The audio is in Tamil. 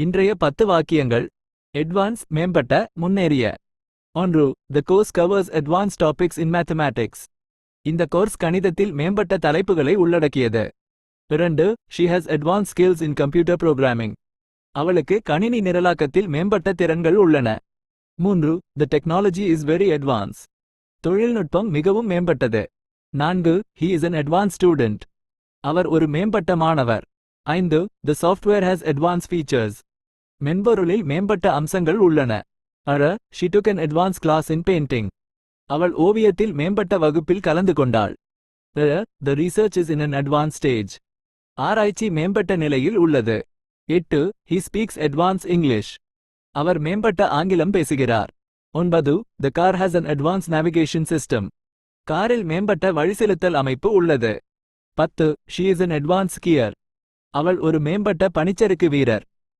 இன்றைய 10 வாக்கியங்கள். அட்வான்ஸ் மேம்பட்ட, முன்னேறிய. 1. The course covers advanced topics in mathematics. இந்த கோர்ஸ் கணிதத்தில் மேம்பட்ட தலைப்புகளை உள்ளடக்கியது. 2. She has advanced skills in computer programming. அவளுக்கு கணினி நிரலாக்கத்தில் மேம்பட்ட திறன்கள் உள்ளன. 3. The technology is very advanced. தொழில்நுட்பம் மிகவும் மேம்பட்டது. 4. He is an advanced student. அவர் ஒரு மேம்பட்ட மாணவர். 5. The software has advanced features. மென்பொருளில் மேம்பட்ட அம்சங்கள் உள்ளன. 6. She took an advanced class in painting. அவள் ஓவியத்தில் மேம்பட்ட வகுப்பில் கலந்து கொண்டாள். 7. The research is in an advanced stage. ஆராய்ச்சி மேம்பட்ட நிலையில் உள்ளது. 8. He speaks advanced English. அவர் மேம்பட்ட ஆங்கிலம் பேசுகிறார். 9. The car has an advanced navigation system. காரில் மேம்பட்ட வழிசெலுத்தல் அமைப்பு உள்ளது. 10. She is an advanced skier. அவள் ஒரு மேம்பட்ட பனிச்சறுக்கு வீரர்.